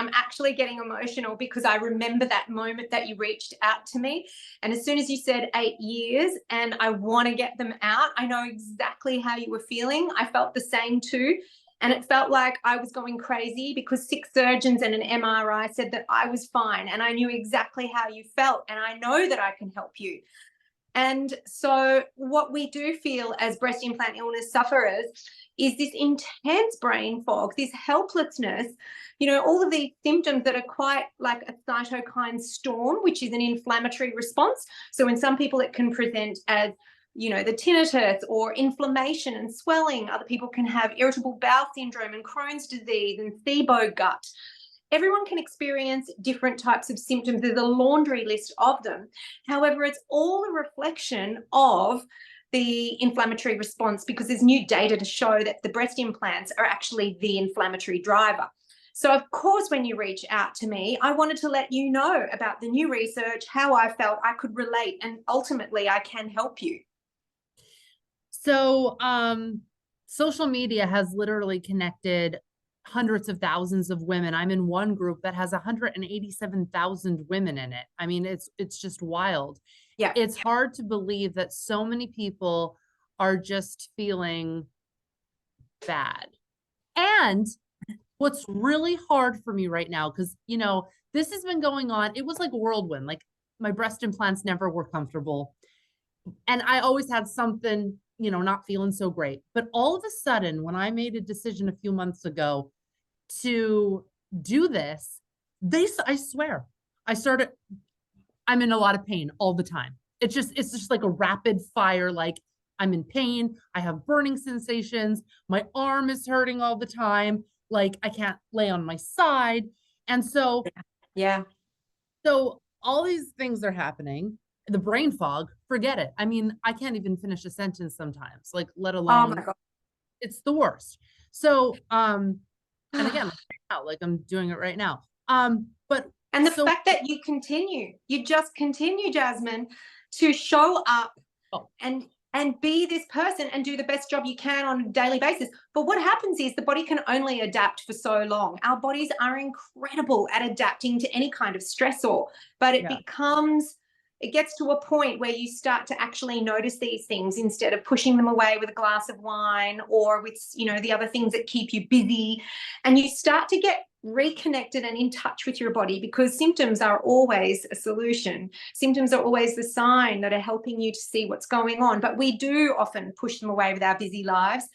I'm actually getting emotional because I remember that moment that you reached out to me. And as soon as you said 8 years and I want to get them out, I know exactly how you were feeling. I felt the same too. And it felt like I was going crazy because 6 surgeons and an MRI said that I was fine. And I knew exactly how you felt. And I know that I can help you. And so what we do feel as breast implant illness sufferers is this intense brain fog, this helplessness, all of these symptoms that are quite like a cytokine storm, which is an inflammatory response. So in some people, it can present as the tinnitus or inflammation and swelling. Other people can have irritable bowel syndrome and Crohn's disease and SIBO gut. Everyone can experience different types of symptoms. There's a laundry list of them. However, it's all a reflection of the inflammatory response because there's new data to show that the breast implants are actually the inflammatory driver. So, of course, when you reach out to me, I wanted to let you know about the new research, how I felt I could relate, and ultimately I can help you. So, social media has literally connected hundreds of thousands of women. I'm in one group that has 187,000 women in it. I mean, it's just wild. Yeah. It's hard to believe that so many people are just feeling bad. And what's really hard for me right now, because, this has been going on. It was like a whirlwind. Like my breast implants never were comfortable. And I always had something, not feeling so great. But all of a sudden, when I made a decision a few months ago to do this, I swear, I'm in a lot of pain all the time. It's just like a rapid fire. Like I'm in pain. I have burning sensations. My arm is hurting all the time. Like I can't lay on my side. And so, yeah. So all these things are happening. The brain fog, forget it. I mean, I can't even finish a sentence sometimes, like let alone, oh my God. It's the worst. So, and again, like I'm doing it right now. And the fact that you just continue, Jasmine, to show up and be this person and do the best job you can on a daily basis. But what happens is the body can only adapt for so long. Our bodies are incredible at adapting to any kind of stressor, but it gets to a point where you start to actually notice these things instead of pushing them away with a glass of wine or with, the other things that keep you busy. And you start to get reconnected and in touch with your body because symptoms are always a solution. Symptoms are always the sign that are helping you to see what's going on. But we do often push them away with our busy lives.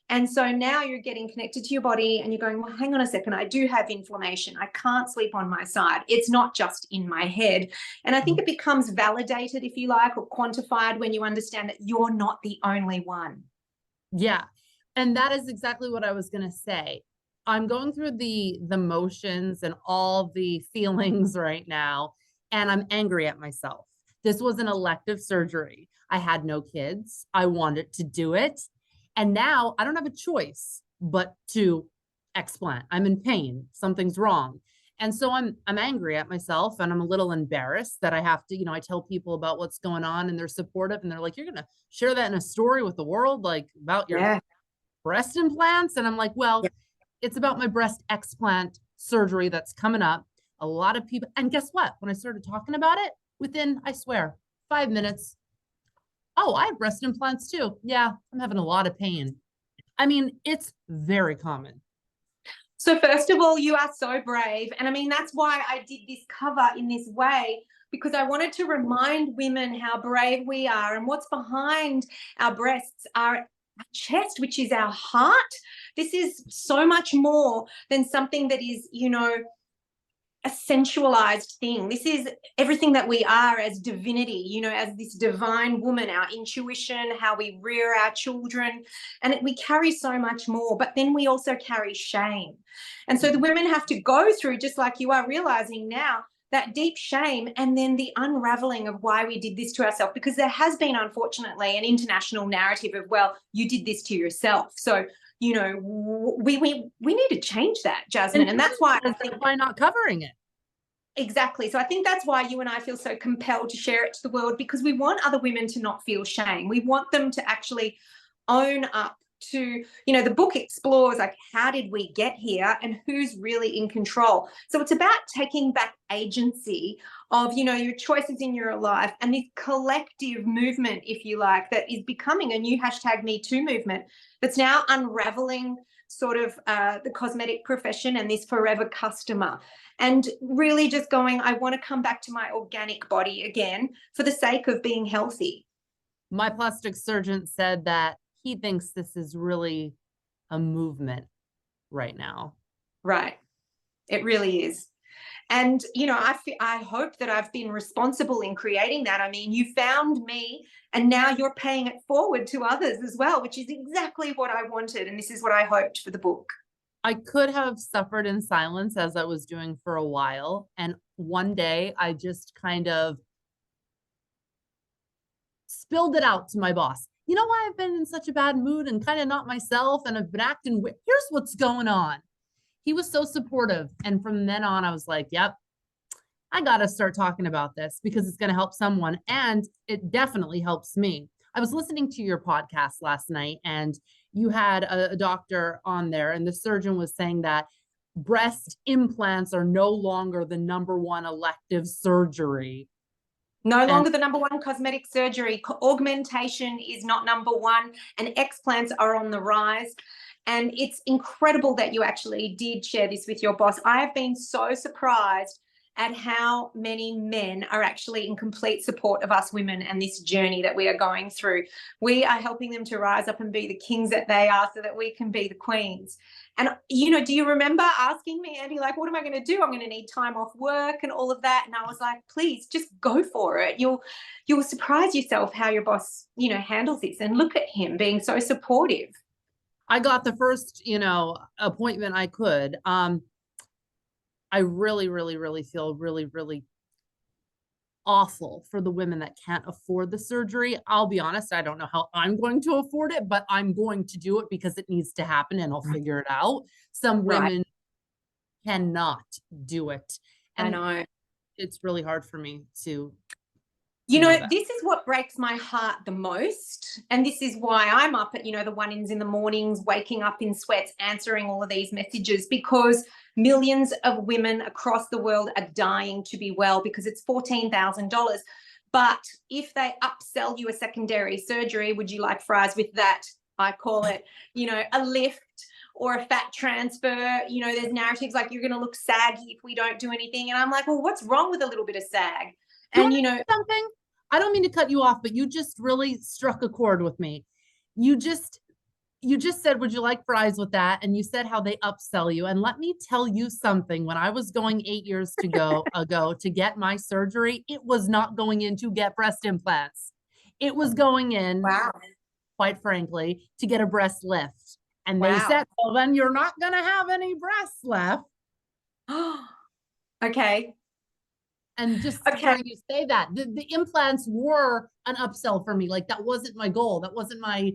And so now you're getting connected to your body and you're going, well, hang on a second, I do have inflammation. I can't sleep on my side. It's not just in my head. And I think it becomes validated, if you like, or quantified when you understand that you're not the only one. Yeah. And that is exactly what I was going to say. I'm going through the motions and all the feelings right now, and I'm angry at myself. This was an elective surgery. I had no kids. I wanted to do it. And now I don't have a choice but to explant. I'm in pain. Something's wrong. And so I'm angry at myself and I'm a little embarrassed that I have to, I tell people about what's going on and they're supportive and they're like, you're going to share that in a story with the world, like about your breast implants. And I'm like, well, it's about my breast explant surgery that's coming up. A lot of people, and guess what? When I started talking about it, within, I swear, 5 minutes, oh, I have breast implants too. Yeah, I'm having a lot of pain. I mean, it's very common. So first of all, you are so brave. And I mean, that's why I did this cover in this way, because I wanted to remind women how brave we are and what's behind our breasts, our chest, which is our heart. This is so much more than something that is, a sensualized thing. This is everything that we are as divinity, as this divine woman, our intuition, how we rear our children. And we carry so much more, but then we also carry shame. And so the women have to go through, just like you are realizing now, that deep shame and then the unraveling of why we did this to ourselves, because there has been, unfortunately, an international narrative of, well, you did this to yourself. So we need to change that, Jasmine. And that's why by not covering it. Exactly. So I think that's why you and I feel so compelled to share it to the world, because we want other women to not feel shame. We want them to actually own up to, the book explores like, how did we get here and who's really in control? So it's about taking back agency of, your choices in your life and this collective movement, if you like, that is becoming a new #MeToo movement that's now unraveling sort of the cosmetic profession and this forever customer, and really just going, I want to come back to my organic body again for the sake of being healthy. My plastic surgeon said that he thinks this is really a movement right now. Right. It really is. And, I hope that I've been responsible in creating that. I mean, you found me and now you're paying it forward to others as well, which is exactly what I wanted. And this is what I hoped for the book. I could have suffered in silence as I was doing for a while. And one day I just kind of spilled it out to my boss. You know why I've been in such a bad mood and kind of not myself and I've been acting weird? Here's what's going on. He was so supportive. And from then on, I was like, yep, I got to start talking about this because it's going to help someone. And it definitely helps me. I was listening to your podcast last night and you had a doctor on there and the surgeon was saying that breast implants are no longer the #1 elective surgery. No longer the #1 cosmetic surgery. Augmentation is not #1, and explants are on the rise. And it's incredible that you actually did share this with your boss. I have been so surprised at how many men are actually in complete support of us women and this journey that we are going through. We are helping them to rise up and be the kings that they are so that we can be the queens. And, do you remember asking me, Andi, like, what am I going to do? I'm going to need time off work and all of that. And I was like, please just go for it. You'll surprise yourself how your boss, handles this. And look at him being so supportive. I got the first, appointment I could. I really, really, really feel really, really awful for the women that can't afford the surgery. I'll be honest, I don't know how I'm going to afford it, but I'm going to do it because it needs to happen and I'll figure it out. Some women cannot do it. And I know. It's really hard for me to this is what breaks my heart the most. And this is why I'm up at, the one-ins in the mornings, waking up in sweats, answering all of these messages, because millions of women across the world are dying to be well because it's $14,000. But if they upsell you a secondary surgery, would you like fries with that? I call it, a lift or a fat transfer. There's narratives like you're going to look saggy if we don't do anything. And I'm like, well, what's wrong with a little bit of sag? And something, I don't mean to cut you off, but you just really struck a chord with me. You just said, would you like fries with that? And you said how they upsell you. And let me tell you something. When I was going 8 years ago to get my surgery, it was not going in to get breast implants. It was going in, quite frankly, to get a breast lift. And they said, well, then you're not going to have any breasts left. Okay. And just hearing you say that, the implants were an upsell for me. Like, that wasn't my goal. That wasn't my,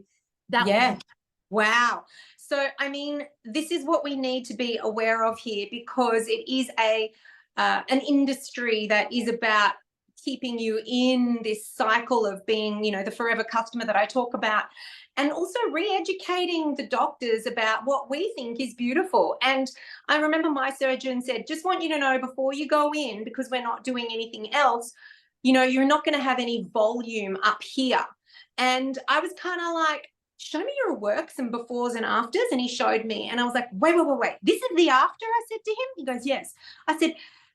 Wow. So, I mean, this is what we need to be aware of here, because it is an industry that is about keeping you in this cycle of being, the forever customer that I talk about, and also re-educating the doctors about what we think is beautiful. And I remember my surgeon said, just want you to know before you go in, because we're not doing anything else, you're not going to have any volume up here. And I was kind of like, show me your works and befores and afters. And he showed me, and I was like, wait, this is the after? I said to him. He goes, yes. I said,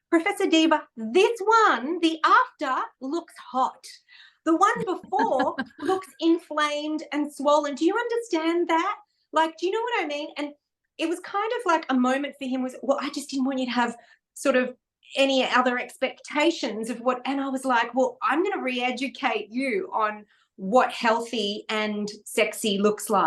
Professor Diva, this one, the after, looks hot. The one before looks inflamed and swollen. Do you understand that? Like, do you know what I mean? And it was kind of like a moment for him was, well, I just didn't want you to have sort of any other expectations of what, and I was like, well, I'm going to re-educate you on what healthy and sexy looks like.